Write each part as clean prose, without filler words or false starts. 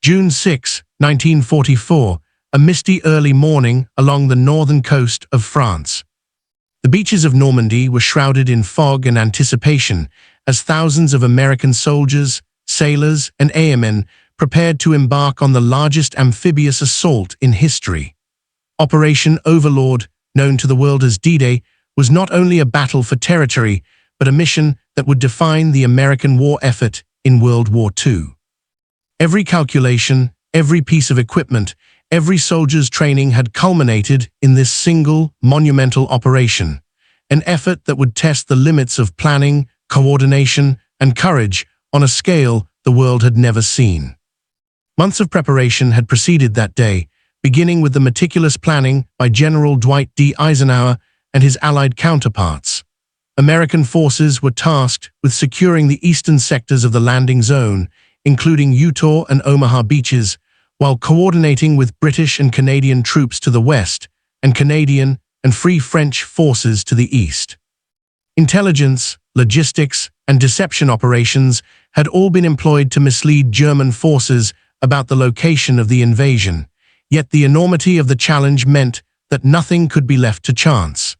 June 6, 1944, a misty early morning along the northern coast of France. The beaches of Normandy were shrouded in fog and anticipation as thousands of American soldiers, sailors, and airmen prepared to embark on the largest amphibious assault in history. Operation Overlord, known to the world as D-Day, was not only a battle for territory, but a mission that would define the American war effort in World War II. Every calculation, every piece of equipment, every soldier's training had culminated in this single, monumental operation, an effort that would test the limits of planning, coordination, and courage on a scale the world had never seen. Months of preparation had preceded that day, beginning with the meticulous planning by General Dwight D. Eisenhower and his Allied counterparts. American forces were tasked with securing the eastern sectors of the landing zone, including Utah and Omaha beaches, while coordinating with British and Canadian troops to the west and Canadian and Free French forces to the east. Intelligence, logistics, and deception operations had all been employed to mislead German forces about the location of the invasion, yet the enormity of the challenge meant that nothing could be left to chance.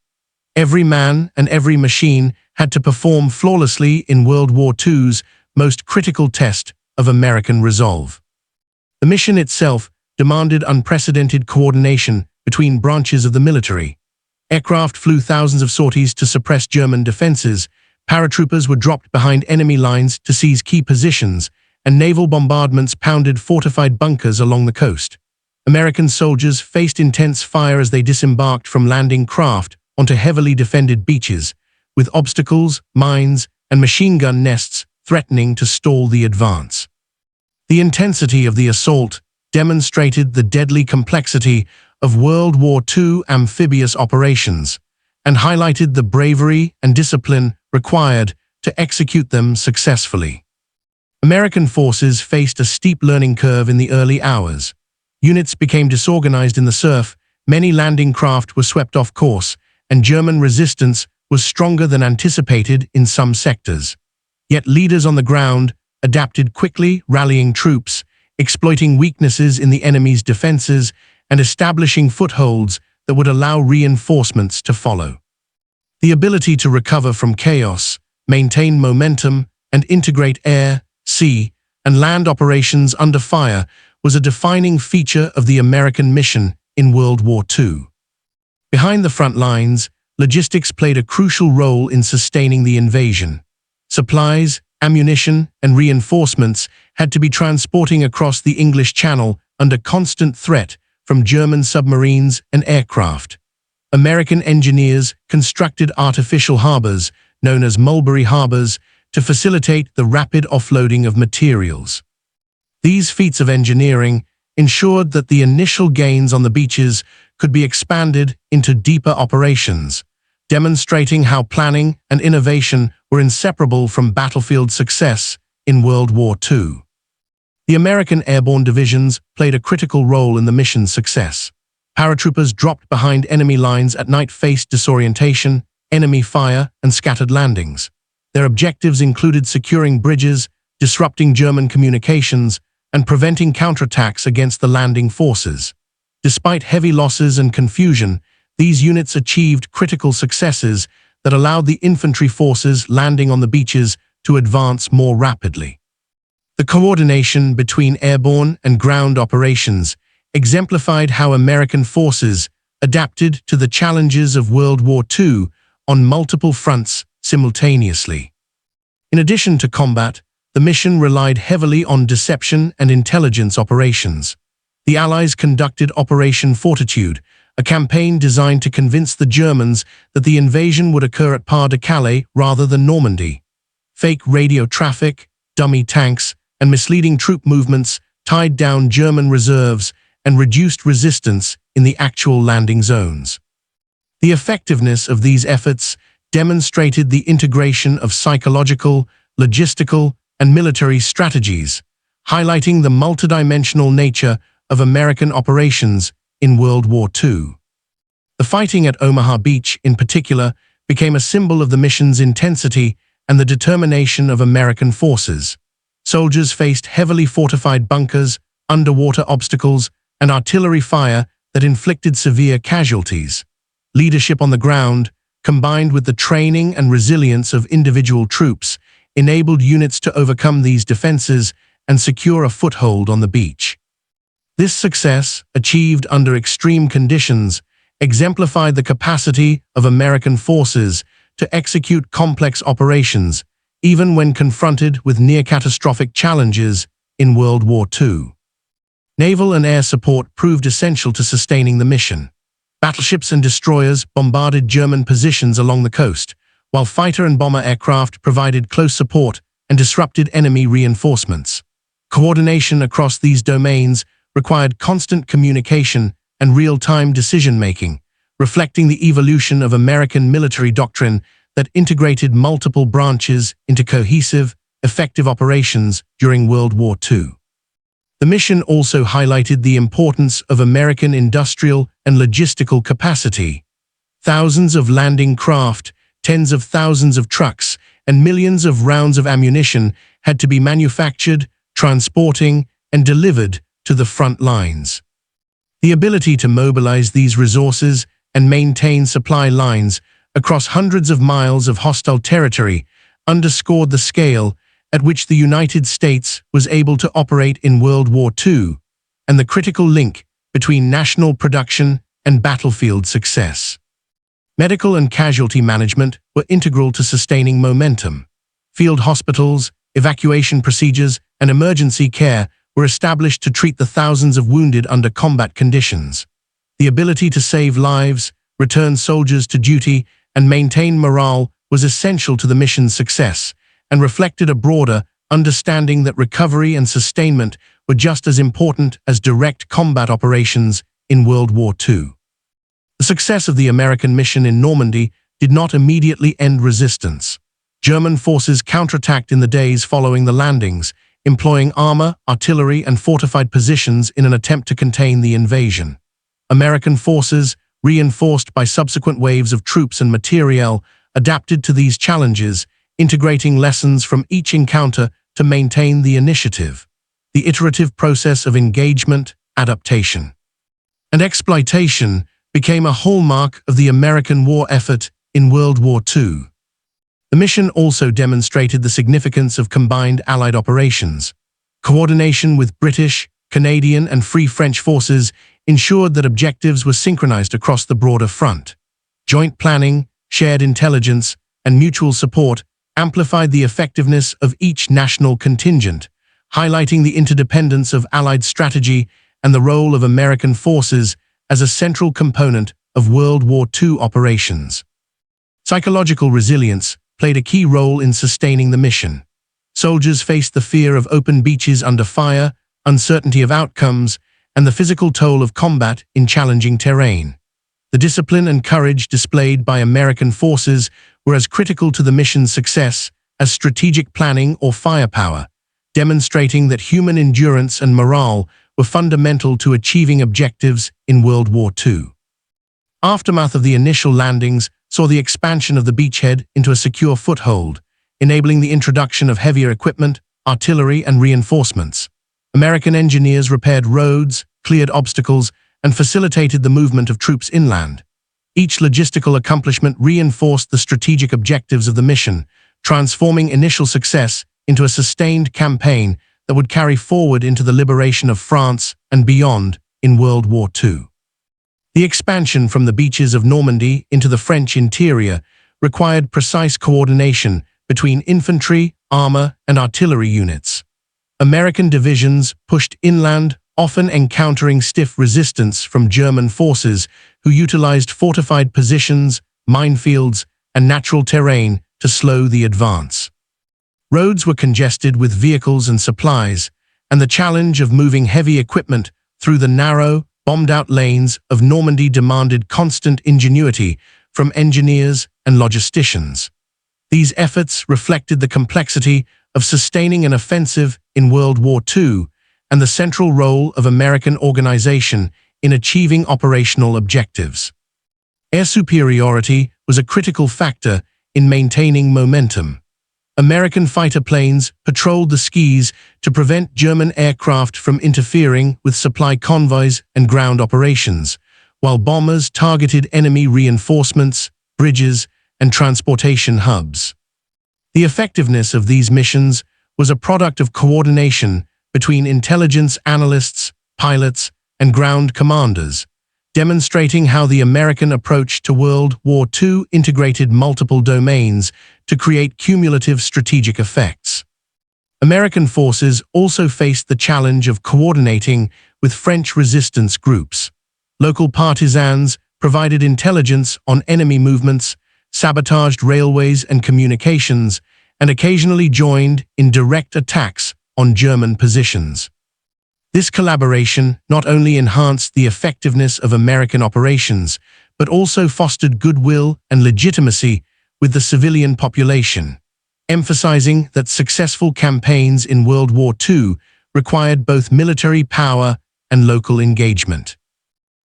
Every man and every machine had to perform flawlessly in World War II's most critical test of American resolve. The mission itself demanded unprecedented coordination between branches of the military. Aircraft flew thousands of sorties to suppress German defenses, paratroopers were dropped behind enemy lines to seize key positions, and naval bombardments pounded fortified bunkers along the coast. American soldiers faced intense fire as they disembarked from landing craft onto heavily defended beaches, with obstacles, mines, and machine gun nests threatening to stall the advance. The intensity of the assault demonstrated the deadly complexity of World War II amphibious operations and highlighted the bravery and discipline required to execute them successfully. American forces faced a steep learning curve in the early hours. Units became disorganized in the surf, many landing craft were swept off course, and German resistance was stronger than anticipated in some sectors. Yet leaders on the ground adapted quickly, rallying troops, exploiting weaknesses in the enemy's defenses, and establishing footholds that would allow reinforcements to follow. The ability to recover from chaos, maintain momentum, and integrate air, sea, and land operations under fire was a defining feature of the American mission in World War II. Behind the front lines, logistics played a crucial role in sustaining the invasion. Supplies, ammunition, and reinforcements had to be transporting across the English Channel under constant threat from German submarines and aircraft. American engineers constructed artificial harbors, known as Mulberry Harbors, to facilitate the rapid offloading of materials. These feats of engineering ensured that the initial gains on the beaches could be expanded into deeper operations, demonstrating how planning and innovation were inseparable from battlefield success in World War II. The American airborne divisions played a critical role in the mission's success. Paratroopers dropped behind enemy lines at night faced disorientation, enemy fire, and scattered landings. Their objectives included securing bridges, disrupting German communications, and preventing counterattacks against the landing forces. Despite heavy losses and confusion, these units achieved critical successes that allowed the infantry forces landing on the beaches to advance more rapidly. The coordination between airborne and ground operations exemplified how American forces adapted to the challenges of World War II on multiple fronts simultaneously. In addition to combat, the mission relied heavily on deception and intelligence operations. The Allies conducted Operation Fortitude, a campaign designed to convince the Germans that the invasion would occur at Pas-de-Calais rather than Normandy. Fake radio traffic, dummy tanks, and misleading troop movements tied down German reserves and reduced resistance in the actual landing zones. The effectiveness of these efforts demonstrated the integration of psychological, logistical, and military strategies, highlighting the multidimensional nature of American operations in World War II. The fighting at Omaha Beach, in particular, became a symbol of the mission's intensity and the determination of American forces. Soldiers faced heavily fortified bunkers, underwater obstacles, and artillery fire that inflicted severe casualties. Leadership on the ground, combined with the training and resilience of individual troops, enabled units to overcome these defenses and secure a foothold on the beach. This success, achieved under extreme conditions, exemplified the capacity of American forces to execute complex operations, even when confronted with near-catastrophic challenges in World War II. Naval and air support proved essential to sustaining the mission. Battleships and destroyers bombarded German positions along the coast, while fighter and bomber aircraft provided close support and disrupted enemy reinforcements. Coordination across these domains required constant communication and real-time decision-making, reflecting the evolution of American military doctrine that integrated multiple branches into cohesive, effective operations during World War II. The mission also highlighted the importance of American industrial and logistical capacity. Thousands of landing craft, tens of thousands of trucks, and millions of rounds of ammunition had to be manufactured, transporting, and delivered to the front lines. The ability to mobilize these resources and maintain supply lines across hundreds of miles of hostile territory underscored the scale at which the United States was able to operate in World War II, and the critical link between national production and battlefield success. Medical and casualty management were integral to sustaining momentum. Field hospitals, evacuation procedures, and emergency care were established to treat the thousands of wounded under combat conditions. The ability to save lives, return soldiers to duty, and maintain morale was essential to the mission's success, and reflected a broader understanding that recovery and sustainment were just as important as direct combat operations in World War II. The success of the American mission in Normandy did not immediately end resistance. German forces counterattacked in the days following the landings, employing armor, artillery, and fortified positions in an attempt to contain the invasion. American forces, reinforced by subsequent waves of troops and materiel, adapted to these challenges, integrating lessons from each encounter to maintain the initiative. The iterative process of engagement, adaptation, and exploitation became a hallmark of the American war effort in World War II. The mission also demonstrated the significance of combined Allied operations. Coordination with British, Canadian, and Free French forces ensured that objectives were synchronized across the broader front. Joint planning, shared intelligence, and mutual support amplified the effectiveness of each national contingent, highlighting the interdependence of Allied strategy and the role of American forces as a central component of World War II operations. Psychological resilience played a key role in sustaining the mission. Soldiers faced the fear of open beaches under fire, uncertainty of outcomes, and the physical toll of combat in challenging terrain. The discipline and courage displayed by American forces were as critical to the mission's success as strategic planning or firepower, demonstrating that human endurance and morale were fundamental to achieving objectives in World War II. Aftermath of the initial landings saw the expansion of the beachhead into a secure foothold, enabling the introduction of heavier equipment, artillery, and reinforcements. American engineers repaired roads, cleared obstacles, and facilitated the movement of troops inland. Each logistical accomplishment reinforced the strategic objectives of the mission, transforming initial success into a sustained campaign that would carry forward into the liberation of France and beyond in World War II. The expansion from the beaches of Normandy into the French interior required precise coordination between infantry, armor, and artillery units. American divisions pushed inland, often encountering stiff resistance from German forces who utilized fortified positions, minefields, and natural terrain to slow the advance. Roads were congested with vehicles and supplies, and the challenge of moving heavy equipment through the narrow, bombed-out lanes of Normandy demanded constant ingenuity from engineers and logisticians. These efforts reflected the complexity of sustaining an offensive in World War II and the central role of American organization in achieving operational objectives. Air superiority was a critical factor in maintaining momentum. American fighter planes patrolled the skies to prevent German aircraft from interfering with supply convoys and ground operations, while bombers targeted enemy reinforcements, bridges, and transportation hubs. The effectiveness of these missions was a product of coordination between intelligence analysts, pilots, and ground commanders, demonstrating how the American approach to World War II integrated multiple domains to create cumulative strategic effects. American forces also faced the challenge of coordinating with French resistance groups. Local partisans provided intelligence on enemy movements, sabotaged railways and communications, and occasionally joined in direct attacks on German positions. This collaboration not only enhanced the effectiveness of American operations, but also fostered goodwill and legitimacy with the civilian population, emphasizing that successful campaigns in World War II required both military power and local engagement.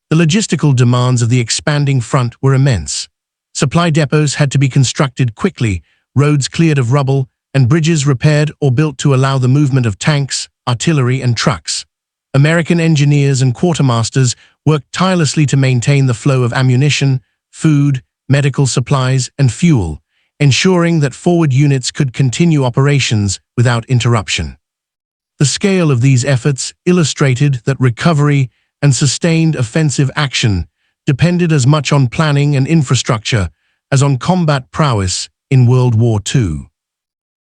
The logistical demands of the expanding front were immense. Supply depots had to be constructed quickly, roads cleared of rubble, and bridges repaired or built to allow the movement of tanks, artillery, and trucks. American engineers and quartermasters worked tirelessly to maintain the flow of ammunition, food, medical supplies, and fuel, ensuring that forward units could continue operations without interruption. The scale of these efforts illustrated that recovery and sustained offensive action depended as much on planning and infrastructure as on combat prowess in World War II.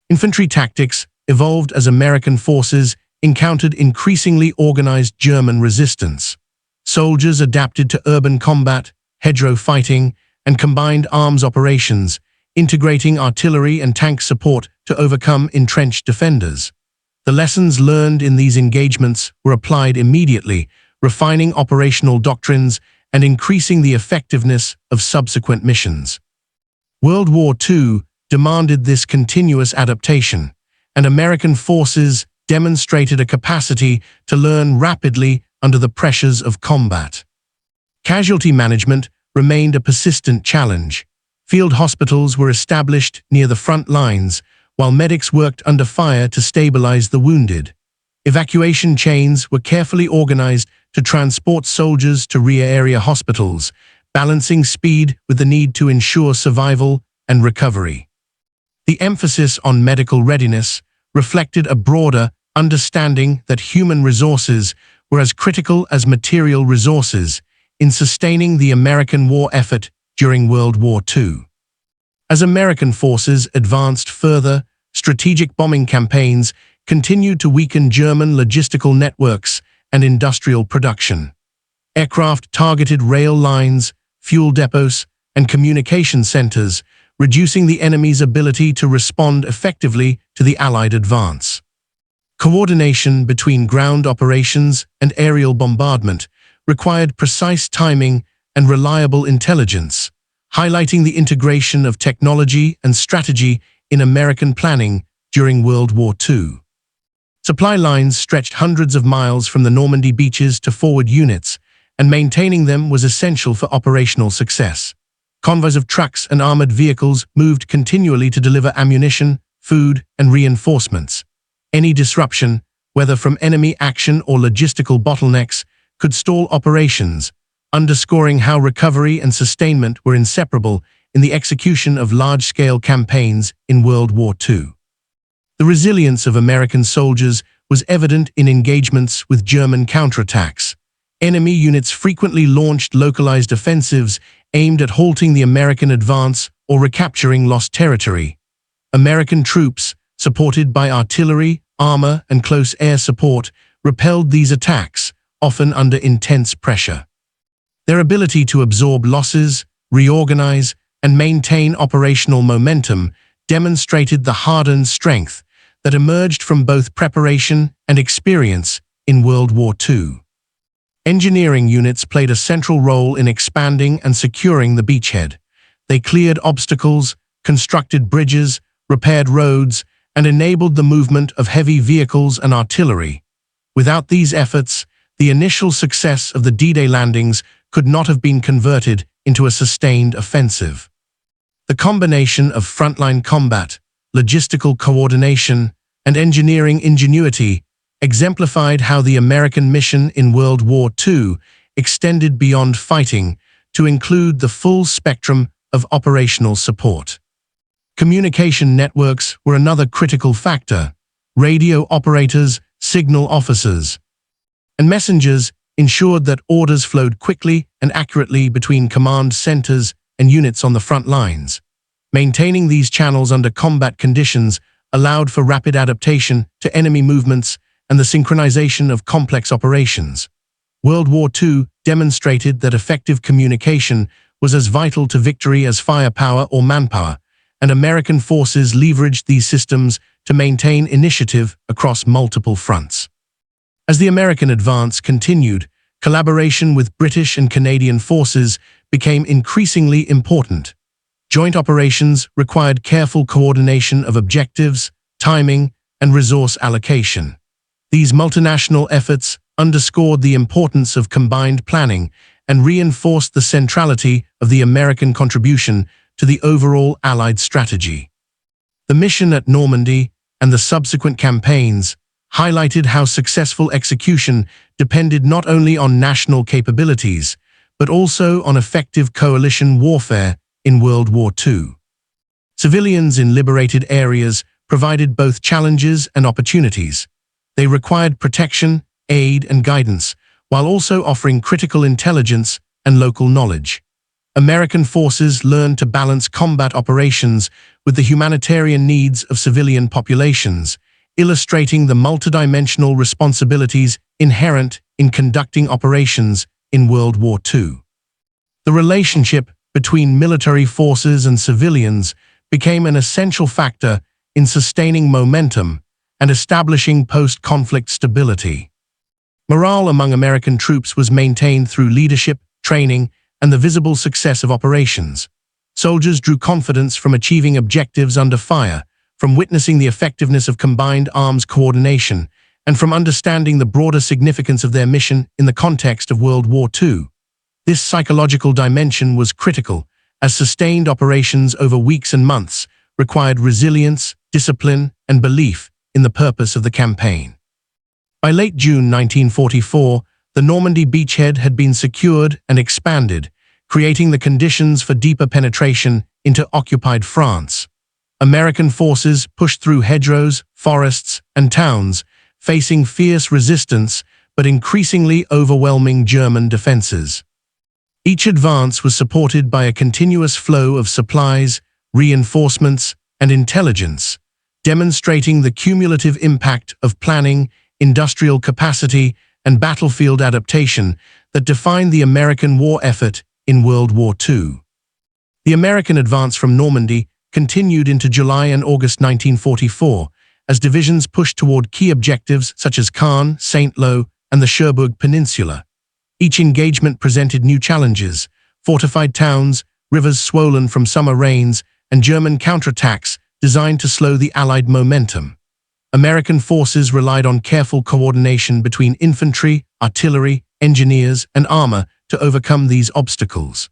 Infantry tactics evolved as American forces encountered increasingly organized German resistance. Soldiers adapted to urban combat, hedgerow fighting, and combined arms operations, integrating artillery and tank support to overcome entrenched defenders. The lessons learned in these engagements were applied immediately, refining operational doctrines and increasing the effectiveness of subsequent missions. World War II demanded this continuous adaptation, and American forces demonstrated a capacity to learn rapidly under the pressures of combat. Casualty management remained a persistent challenge. Field hospitals were established near the front lines, while medics worked under fire to stabilize the wounded. Evacuation chains were carefully organized to transport soldiers to rear-area hospitals, balancing speed with the need to ensure survival and recovery. The emphasis on medical readiness reflected a broader understanding that human resources were as critical as material resources in sustaining the American war effort during World War II. As American forces advanced further, strategic bombing campaigns continued to weaken German logistical networks and industrial production. Aircraft targeted rail lines, fuel depots, and communication centers, reducing the enemy's ability to respond effectively to the Allied advance. Coordination between ground operations and aerial bombardment required precise timing and reliable intelligence, highlighting the integration of technology and strategy in American planning during World War II. Supply lines stretched hundreds of miles from the Normandy beaches to forward units, and maintaining them was essential for operational success. Convoys of trucks and armored vehicles moved continually to deliver ammunition, food, and reinforcements. Any disruption, whether from enemy action or logistical bottlenecks, could stall operations, underscoring how recovery and sustainment were inseparable in the execution of large-scale campaigns in World War II. The resilience of American soldiers was evident in engagements with German counterattacks. Enemy units frequently launched localized offensives aimed at halting the American advance or recapturing lost territory. American troops, supported by artillery, armor, and close air support, repelled these attacks, often under intense pressure. Their ability to absorb losses, reorganize, and maintain operational momentum demonstrated the hardened strength that emerged from both preparation and experience in World War II. Engineering units played a central role in expanding and securing the beachhead. They cleared obstacles, constructed bridges, repaired roads, and enabled the movement of heavy vehicles and artillery. Without these efforts, the initial success of the D-Day landings could not have been converted into a sustained offensive. The combination of frontline combat, logistical coordination, and engineering ingenuity exemplified how the American mission in World War II extended beyond fighting to include the full spectrum of operational support. Communication networks were another critical factor. Radio operators, signal officers, and messengers ensured that orders flowed quickly and accurately between command centers and units on the front lines. Maintaining these channels under combat conditions allowed for rapid adaptation to enemy movements and the synchronization of complex operations. World War II demonstrated that effective communication was as vital to victory as firepower or manpower, and American forces leveraged these systems to maintain initiative across multiple fronts. As the American advance continued, collaboration with British and Canadian forces became increasingly important. Joint operations required careful coordination of objectives, timing, and resource allocation. These multinational efforts underscored the importance of combined planning and reinforced the centrality of the American contribution to the overall Allied strategy. The mission at Normandy and the subsequent campaigns highlighted how successful execution depended not only on national capabilities, but also on effective coalition warfare in World War II. Civilians in liberated areas provided both challenges and opportunities. They required protection, aid, and guidance, while also offering critical intelligence and local knowledge. American forces learned to balance combat operations with the humanitarian needs of civilian populations, illustrating the multidimensional responsibilities inherent in conducting operations in World War II. The relationship between military forces and civilians became an essential factor in sustaining momentum and establishing post-conflict stability. Morale among American troops was maintained through leadership, training, and the visible success of operations. Soldiers drew confidence from achieving objectives under fire, from witnessing the effectiveness of combined arms coordination, and from understanding the broader significance of their mission in the context of World War II. This psychological dimension was critical, as sustained operations over weeks and months required resilience, discipline, and belief in the purpose of the campaign. By late June 1944, the Normandy beachhead had been secured and expanded, creating the conditions for deeper penetration into occupied France. American forces pushed through hedgerows, forests, and towns, facing fierce resistance but increasingly overwhelming German defenses. Each advance was supported by a continuous flow of supplies, reinforcements, and intelligence, demonstrating the cumulative impact of planning, industrial capacity, and battlefield adaptation that defined the American war effort in World War II. The American advance from Normandy continued into July and August 1944, as divisions pushed toward key objectives such as Caen, Saint-Lô, and the Cherbourg Peninsula. Each engagement presented new challenges: fortified towns, rivers swollen from summer rains, and German counterattacks designed to slow the Allied momentum. American forces relied on careful coordination between infantry, artillery, engineers, and armor to overcome these obstacles.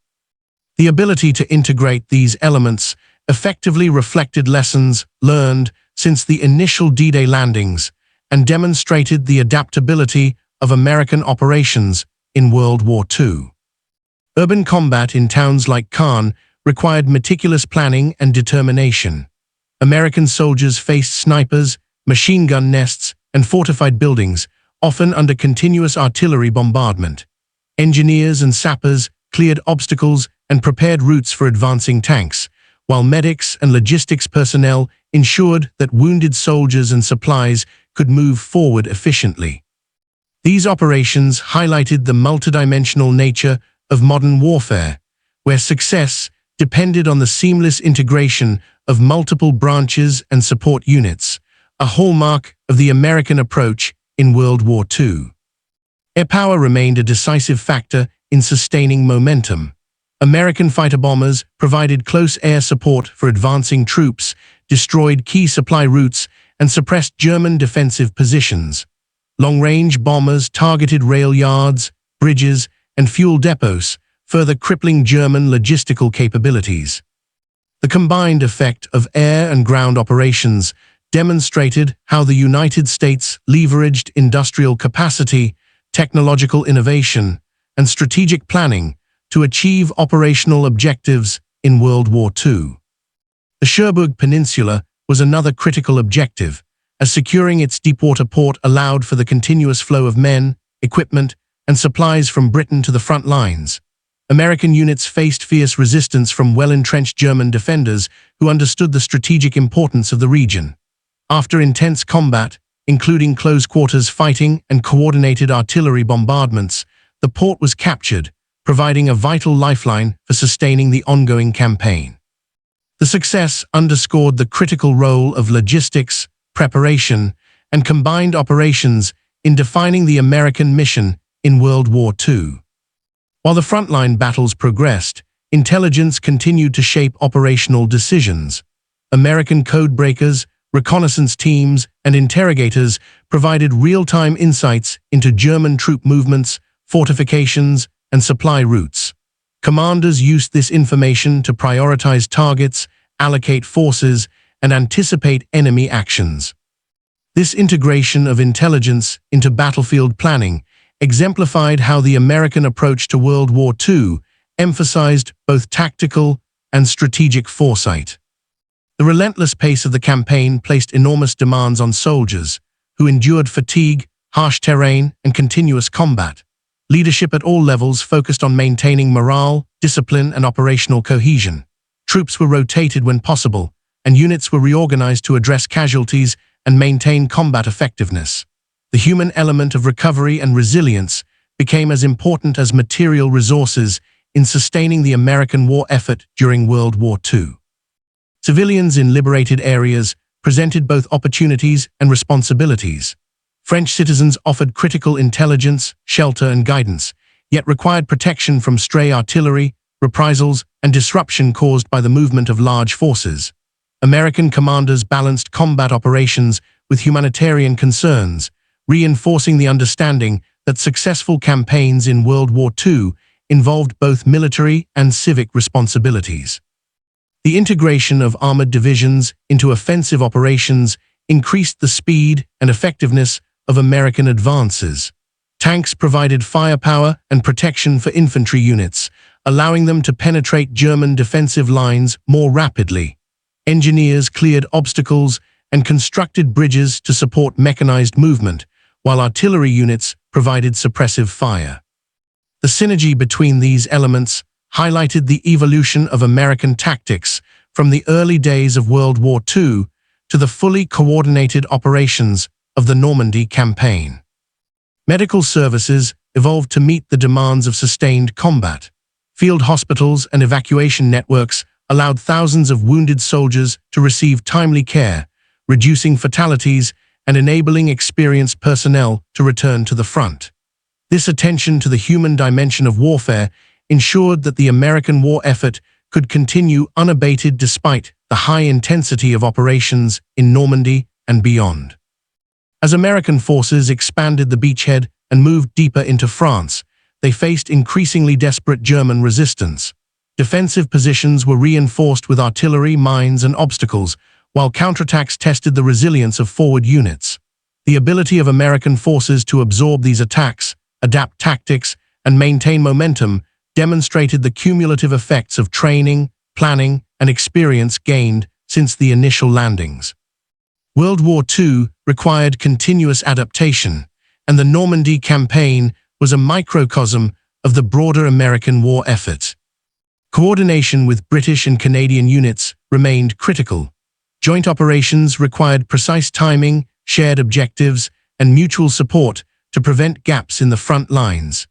The ability to integrate these elements effectively reflected lessons learned since the initial D-Day landings and demonstrated the adaptability of American operations in World War II. Urban combat in towns like Caen required meticulous planning and determination. American soldiers faced snipers, machine gun nests, and fortified buildings, often under continuous artillery bombardment. Engineers and sappers cleared obstacles and prepared routes for advancing tanks, while medics and logistics personnel ensured that wounded soldiers and supplies could move forward efficiently. These operations highlighted the multidimensional nature of modern warfare, where success depended on the seamless integration of multiple branches and support units, a hallmark of the American approach in World War II. Air power remained a decisive factor in sustaining momentum. American fighter bombers provided close air support for advancing troops, destroyed key supply routes, and suppressed German defensive positions. Long-range bombers targeted rail yards, bridges, and fuel depots, further crippling German logistical capabilities. The combined effect of air and ground operations demonstrated how the United States leveraged industrial capacity, technological innovation, and strategic planning to achieve operational objectives in World War II. The Cherbourg Peninsula was another critical objective, as securing its deepwater port allowed for the continuous flow of men, equipment, and supplies from Britain to the front lines. American units faced fierce resistance from well-entrenched German defenders who understood the strategic importance of the region. After intense combat, including close-quarters fighting and coordinated artillery bombardments, the port was captured, providing a vital lifeline for sustaining the ongoing campaign. The success underscored the critical role of logistics, preparation, and combined operations in defining the American mission in World War II. While the frontline battles progressed, intelligence continued to shape operational decisions. American codebreakers, reconnaissance teams, and interrogators provided real-time insights into German troop movements, fortifications, and supply routes. Commanders used this information to prioritize targets, allocate forces, and anticipate enemy actions. This integration of intelligence into battlefield planning exemplified how the American approach to World War II emphasized both tactical and strategic foresight. The relentless pace of the campaign placed enormous demands on soldiers, who endured fatigue, harsh terrain, and continuous combat. Leadership at all levels focused on maintaining morale, discipline, and operational cohesion. Troops were rotated when possible, and units were reorganized to address casualties and maintain combat effectiveness. The human element of recovery and resilience became as important as material resources in sustaining the American war effort during World War II. Civilians in liberated areas presented both opportunities and responsibilities. French citizens offered critical intelligence, shelter, and guidance, yet required protection from stray artillery, reprisals, and disruption caused by the movement of large forces. American commanders balanced combat operations with humanitarian concerns, reinforcing the understanding that successful campaigns in World War II involved both military and civic responsibilities. The integration of armored divisions into offensive operations increased the speed and effectiveness of American advances. Tanks provided firepower and protection for infantry units, allowing them to penetrate German defensive lines more rapidly. Engineers cleared obstacles and constructed bridges to support mechanized movement, while artillery units provided suppressive fire. The synergy between these elements highlighted the evolution of American tactics from the early days of World War II to the fully coordinated operations of the Normandy campaign. Medical services evolved to meet the demands of sustained combat. Field hospitals and evacuation networks allowed thousands of wounded soldiers to receive timely care, reducing fatalities and enabling experienced personnel to return to the front. This attention to the human dimension of warfare ensured that the American war effort could continue unabated despite the high intensity of operations in Normandy and beyond. As American forces expanded the beachhead and moved deeper into France, they faced increasingly desperate German resistance. Defensive positions were reinforced with artillery, mines, and obstacles, while counterattacks tested the resilience of forward units. The ability of American forces to absorb these attacks, adapt tactics, and maintain momentum demonstrated the cumulative effects of training, planning, and experience gained since the initial landings. World War II required continuous adaptation, and the Normandy campaign was a microcosm of the broader American war effort. Coordination with British and Canadian units remained critical. Joint operations required precise timing, shared objectives, and mutual support to prevent gaps in the front lines.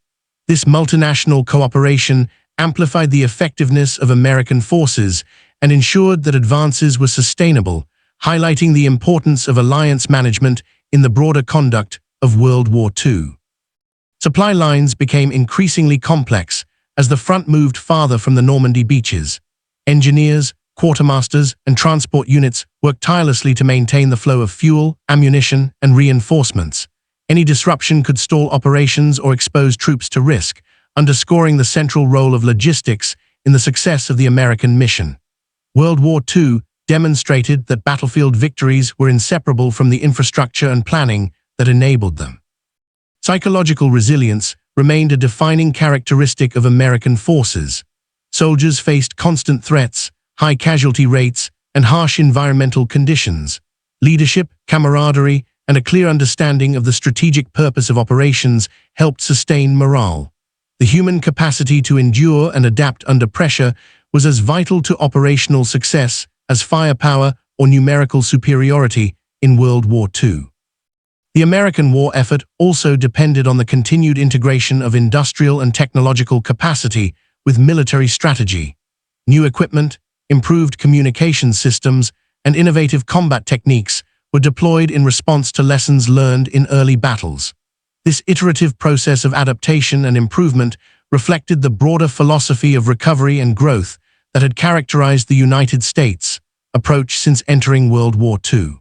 This multinational cooperation amplified the effectiveness of American forces and ensured that advances were sustainable, highlighting the importance of alliance management in the broader conduct of World War II. Supply lines became increasingly complex as the front moved farther from the Normandy beaches. Engineers, quartermasters, and transport units worked tirelessly to maintain the flow of fuel, ammunition, and reinforcements. Any disruption could stall operations or expose troops to risk, underscoring the central role of logistics in the success of the American mission. World War II demonstrated that battlefield victories were inseparable from the infrastructure and planning that enabled them. Psychological resilience remained a defining characteristic of American forces. Soldiers faced constant threats, high casualty rates, and harsh environmental conditions. Leadership, camaraderie, and a clear understanding of the strategic purpose of operations helped sustain morale. The human capacity to endure and adapt under pressure was as vital to operational success as firepower or numerical superiority in World War II. The American war effort also depended on the continued integration of industrial and technological capacity with military strategy. New equipment, improved communication systems, and innovative combat techniques were deployed in response to lessons learned in early battles. This iterative process of adaptation and improvement reflected the broader philosophy of recovery and growth that had characterized the United States approach since entering World War II.